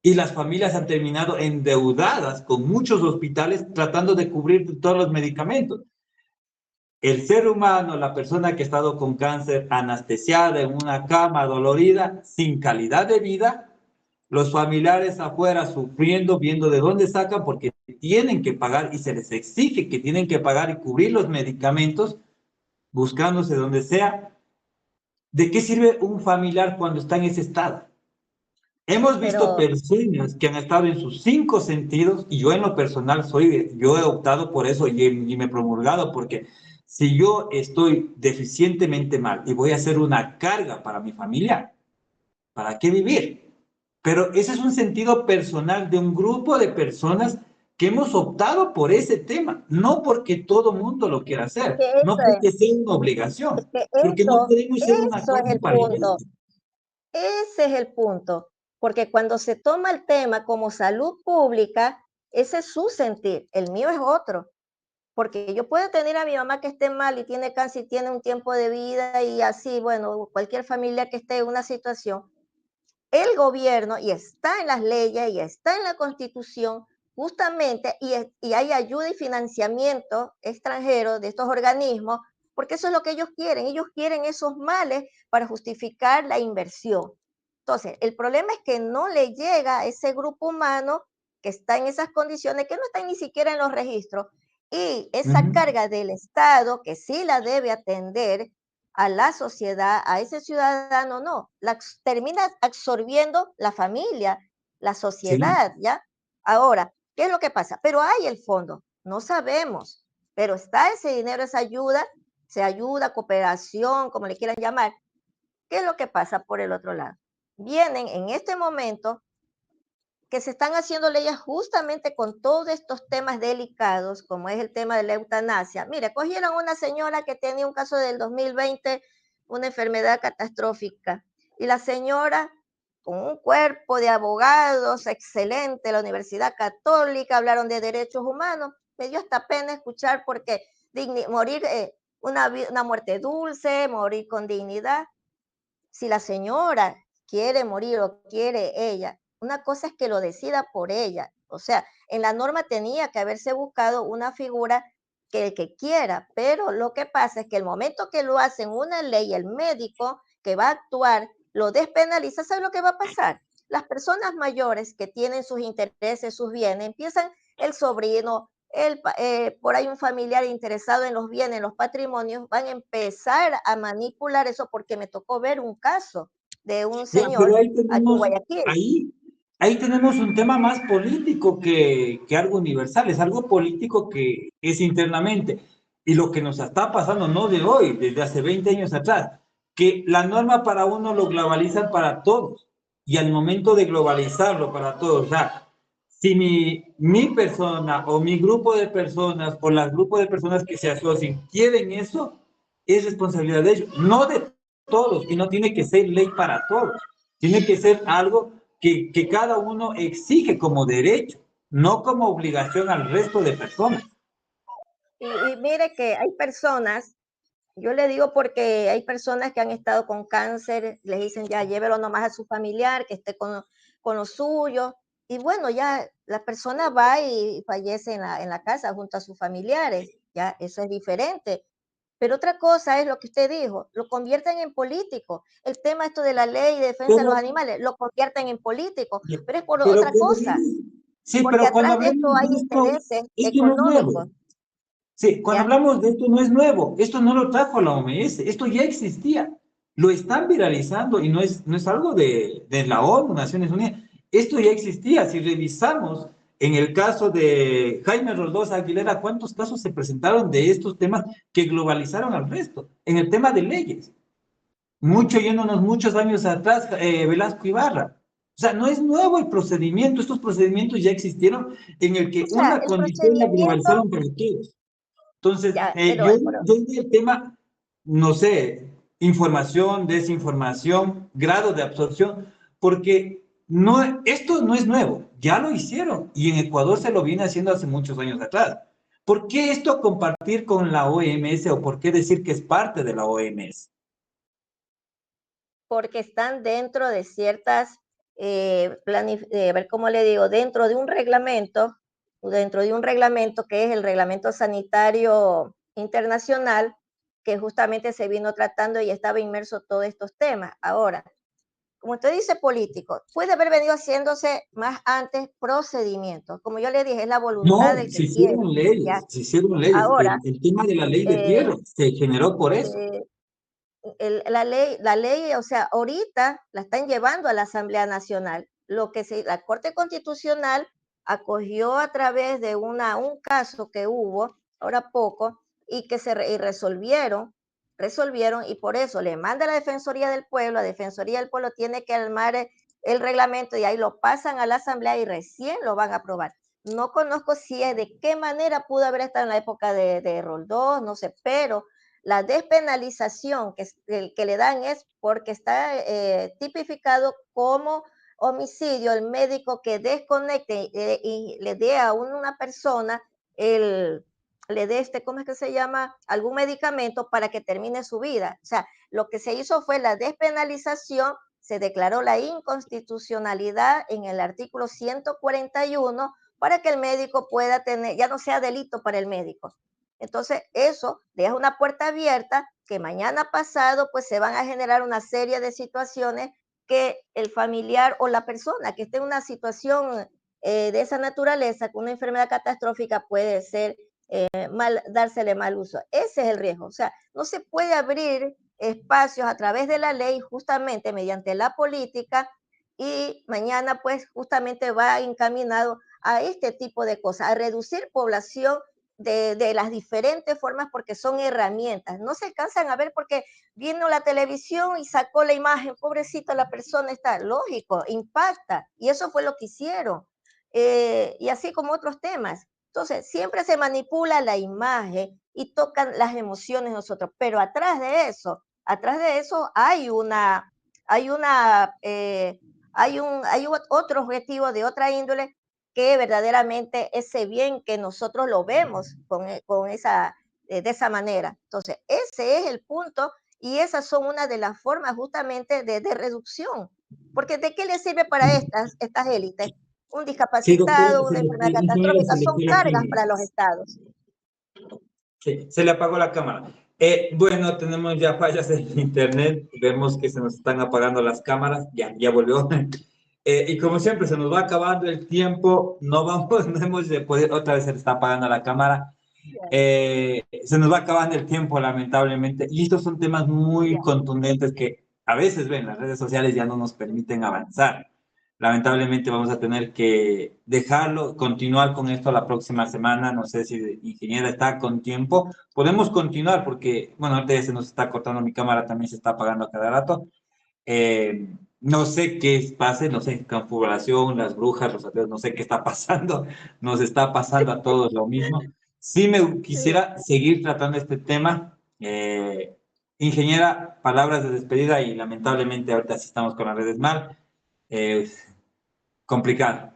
y las familias han terminado endeudadas con muchos hospitales tratando de cubrir todos los medicamentos. El ser humano, la persona que ha estado con cáncer, anestesiada en una cama, dolorida, sin calidad de vida, los familiares afuera sufriendo, viendo de dónde sacan, porque tienen que pagar y se les exige que tienen que pagar y cubrir los medicamentos, buscándose donde sea. ¿De qué sirve un familiar cuando está en ese estado? Hemos visto Pero, personas que han estado en sus cinco sentidos, y yo en lo personal yo he optado por eso y me he promulgado, porque si yo estoy deficientemente mal y voy a ser una carga para mi familia, ¿para qué vivir? Pero ese es un sentido personal de un grupo de personas que hemos optado por ese tema, no porque todo mundo lo quiera es hacer, que no eso porque sea una es obligación, que porque no podemos ser una eso es carga el para el punto. resto. Ese es el punto, porque cuando se toma el tema como salud pública, ese es su sentir, el mío es otro, porque yo puedo tener a mi mamá que esté mal y tiene cáncer y tiene un tiempo de vida y así, bueno, cualquier familia que esté en una situación, el gobierno, y está en las leyes, y está en la Constitución, justamente, y hay ayuda y financiamiento extranjero de estos organismos, porque eso es lo que ellos quieren esos males para justificar la inversión. Entonces, el problema es que no le llega a ese grupo humano que está en esas condiciones, que no están ni siquiera en los registros, y esa Ujú. carga del Estado, que sí la debe atender, a la sociedad, a ese ciudadano, no, termina absorbiendo la familia, la Sí, sociedad, ¿ya? Ahora, ¿qué es lo que pasa? Pero hay el fondo, no sabemos, pero está ese dinero, esa ayuda, se ayuda, cooperación, como le quieran llamar. ¿Qué es lo que pasa por el otro lado? Vienen en este momento que se están haciendo leyes justamente con todos estos temas delicados, como es el tema de la eutanasia. Mire, cogieron una señora que tenía un caso del 2020, una enfermedad catastrófica, y la señora, con un cuerpo de abogados excelente, la Universidad Católica, hablaron de derechos humanos, me dio hasta pena escuchar porque morir una muerte dulce, morir con dignidad, si la señora quiere morir o quiere ella, una cosa es que lo decida por ella. O sea, en la norma tenía que haberse buscado una figura que el que quiera, pero lo que pasa es que el momento que lo hacen una ley, el médico que va a actuar lo despenaliza, ¿sabe lo que va a pasar? Las personas mayores que tienen sus intereses, sus bienes, empiezan el sobrino, por ahí un familiar interesado en los bienes, en los patrimonios, van a empezar a manipular eso porque me tocó ver un caso de un ya, pero señor aquí en Guayaquil. ahí tenemos un tema más político que algo universal, es algo político que es internamente. Y lo que nos está pasando, no de hoy, desde hace 20 años atrás, que la norma para uno lo globalizan para todos. Y al momento de globalizarlo para todos, o sea, si mi persona o mi grupo de personas o el grupo de personas que se asocien quieren eso, es responsabilidad de ellos, no de todos, y no tiene que ser ley para todos, tiene que ser algo que cada uno exige como derecho, no como obligación al resto de personas. Y mire que hay personas, yo le digo porque hay personas que han estado con cáncer, les dicen ya llévelo nomás a su familiar, que esté con lo suyo. Y bueno, ya la persona va y fallece en la casa junto a sus familiares, ya eso es diferente. Pero otra cosa es lo que usted dijo, lo convierten en político. El tema esto de la ley de defensa de Pero, los animales, lo convierten en político, pero es por pero otra cosa, sí, porque pero cuando atrás de hablamos esto hay de intereses esto no es nuevo. económicos, Sí, cuando ¿ya? hablamos de esto no es nuevo, esto no lo trajo la OMS, esto ya existía, lo están viralizando y no es algo de la ONU, Naciones Unidas, esto ya existía. Si revisamos en el caso de Jaime Roldós Aguilera, ¿cuántos casos se presentaron de estos temas que globalizaron al resto? En el tema de leyes, mucho yéndonos muchos años atrás, Velasco Ibarra. O sea, no es nuevo el procedimiento, estos procedimientos ya existieron en el O que sea, una el condición la procedimiento, globalizaron para todos. Entonces, ya, pero, yo en el tema, no sé, información, desinformación, grado de absorción, porque no, esto no es nuevo, ya lo hicieron y en Ecuador se lo viene haciendo hace muchos años atrás. ¿Por qué esto compartir con la OMS o por qué decir que es parte de la OMS? porque están dentro de ciertas, a ver cómo le digo, dentro de un reglamento que es el Reglamento Sanitario Internacional, que justamente se vino tratando y estaba inmerso todos estos temas. Ahora, como usted dice, político, puede haber venido haciéndose más antes procedimientos. Como yo le dije, es la voluntad No, del que quiere, ¿ya? se hicieron leyes. Ahora, El tema de la ley de eh, tierra se generó por eso. eh, la ley, o sea, ahorita la están llevando a la Asamblea Nacional. La Corte Constitucional acogió a través de un caso que hubo ahora poco y que y resolvieron y por eso le manda a la Defensoría del Pueblo, la Defensoría del Pueblo tiene que armar el reglamento y ahí lo pasan a la Asamblea y recién lo van a aprobar. No conozco si es de qué manera pudo haber estado en la época de Roldós, no sé, pero la despenalización que le dan es porque está tipificado como homicidio el médico que desconecte y le dé a una persona le dé ¿cómo es que se llama? Algún medicamento para que termine su vida. O sea, lo que se hizo fue la despenalización, se declaró la inconstitucionalidad en el artículo 141 para que el médico pueda tener, ya no sea delito para el médico. Entonces, eso deja una puerta abierta que mañana pasado pues se van a generar una serie de situaciones que el familiar o la persona que esté en una situación de esa naturaleza, con una enfermedad catastrófica, puede ser dársele mal uso. Ese es el riesgo. O sea, no se puede abrir espacios a través de la ley justamente mediante la política y mañana pues justamente va encaminado a este tipo de cosas, a reducir población de las diferentes formas porque son herramientas. No se alcanzan a ver porque vino la televisión y sacó la imagen, pobrecito, la persona está, lógico, impacta. Y eso fue lo que hicieron. Y así como otros temas. Entonces, siempre se manipula la imagen y tocan las emociones de nosotros, pero atrás de eso hay otro objetivo de otra índole que verdaderamente ese bien que nosotros lo vemos de esa manera. Entonces, ese es el punto y esas son una de las formas justamente de reducción. Porque ¿de qué le sirve para estas élites? Un Sí, doctora, discapacitado, una enfermedad ingeniera, catastrófica, se le son fue la cargas cámara. para los estados. Sí, se le apagó la cámara. Bueno, tenemos ya fallas en internet, vemos que se nos están apagando las cámaras, ya volvió. Y como siempre, se nos va acabando el tiempo, no hemos de poder, otra vez se le está apagando la cámara. Se nos va acabando el tiempo, lamentablemente, y estos son temas muy contundentes que a veces ven las redes sociales ya no nos permiten avanzar. Lamentablemente vamos a tener que dejarlo, continuar con esto la próxima semana. No sé si ingeniera está con tiempo. Podemos continuar porque, bueno, ahorita ya se nos está cortando mi cámara, también se está apagando a cada rato. No sé qué pase, no sé, configuración, las brujas, los ateos, no sé qué está pasando. Nos está pasando a todos lo mismo. Sí me quisiera seguir tratando este tema. Ingeniera, palabras de despedida y lamentablemente ahorita sí estamos con las redes mal. Complicado.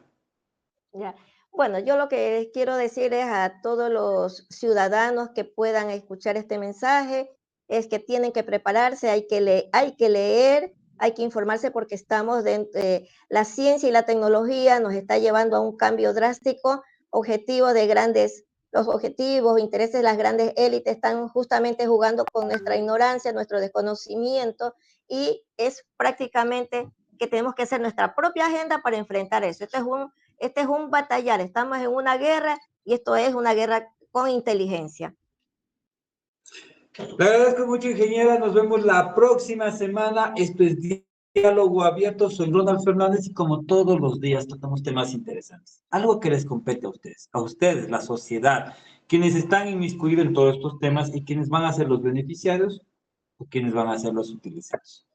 Ya. Bueno, yo lo que quiero decir es a todos los ciudadanos que puedan escuchar este mensaje, es que tienen que prepararse, hay que leer, hay que informarse porque la ciencia y la tecnología nos está llevando a un cambio drástico, los objetivos, intereses de las grandes élites están justamente jugando con nuestra ignorancia, nuestro desconocimiento, y es prácticamente que tenemos que hacer nuestra propia agenda para enfrentar eso. Este es un batallar, estamos en una guerra y esto es una guerra con inteligencia. Le agradezco mucho, ingeniera. Nos vemos la próxima semana. Esto es Diálogo Abierto. Soy Ronald Fernández y como todos los días tocamos temas interesantes. Algo que les compete a ustedes, la sociedad, quienes están inmiscuidos en todos estos temas y quienes van a ser los beneficiarios o quienes van a ser los utilizados.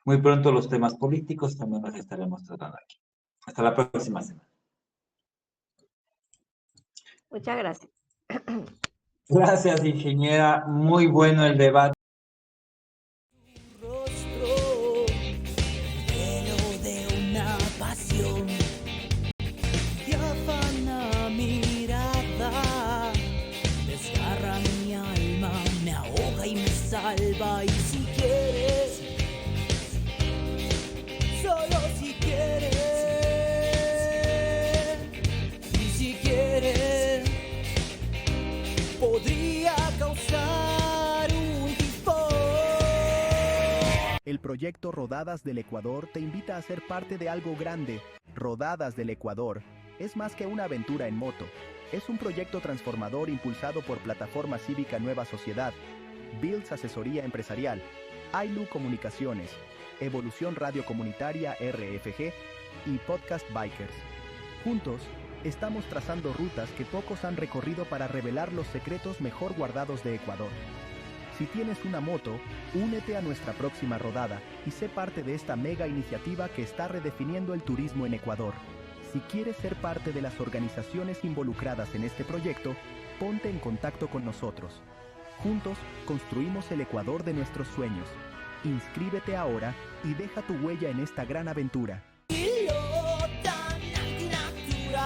Muy pronto los temas políticos también los estaremos tratando aquí. Hasta la próxima semana. Muchas gracias. Gracias, ingeniera. Muy bueno el debate. Rostro lleno de una pasión que afana mi mirada, desgarra mi alma, me ahoga y me salva. Y si quieres, solo si quieres, y si quieres, podría causar un tifón. El proyecto Rodadas del Ecuador te invita a ser parte de algo grande. Rodadas del Ecuador es más que una aventura en moto. Es un proyecto transformador impulsado por Plataforma Cívica Nueva Sociedad, Builds Asesoría Empresarial, AILU Comunicaciones, Evolución Radio Comunitaria RFG y Podcast Bikers. Juntos, estamos trazando rutas que pocos han recorrido para revelar los secretos mejor guardados de Ecuador. Si tienes una moto, únete a nuestra próxima rodada y sé parte de esta mega iniciativa que está redefiniendo el turismo en Ecuador. Si quieres ser parte de las organizaciones involucradas en este proyecto, ponte en contacto con nosotros. Juntos, construimos el Ecuador de nuestros sueños. Inscríbete ahora y deja tu huella en esta gran aventura. Y lo tan antinatural,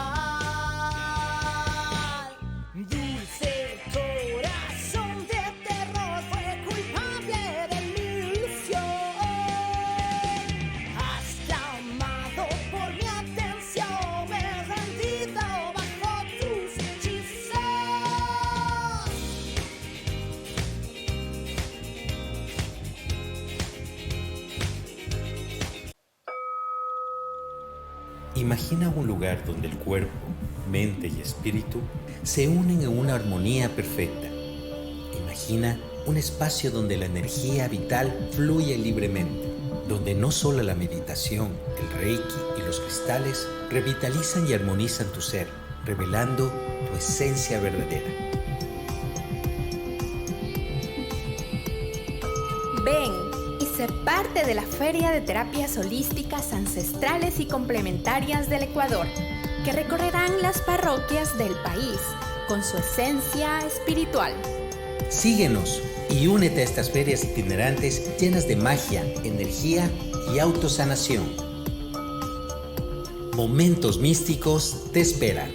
dulce corazón de terror fue culpable de mi ilusión. Has clamado por mi atención, me he rendido bajo tus hechizos. Imagina un lugar donde el cuerpo, mente y espíritu se unen en una armonía perfecta. Imagina un espacio donde la energía vital fluye libremente, donde no solo la meditación, el reiki y los cristales revitalizan y armonizan tu ser, revelando tu esencia verdadera. Ven y sé parte de la Feria de Terapias Holísticas Ancestrales y Complementarias del Ecuador, que recorrerán las parroquias del país con su esencia espiritual. Síguenos y únete a estas ferias itinerantes llenas de magia, energía y autosanación. Momentos místicos te esperan.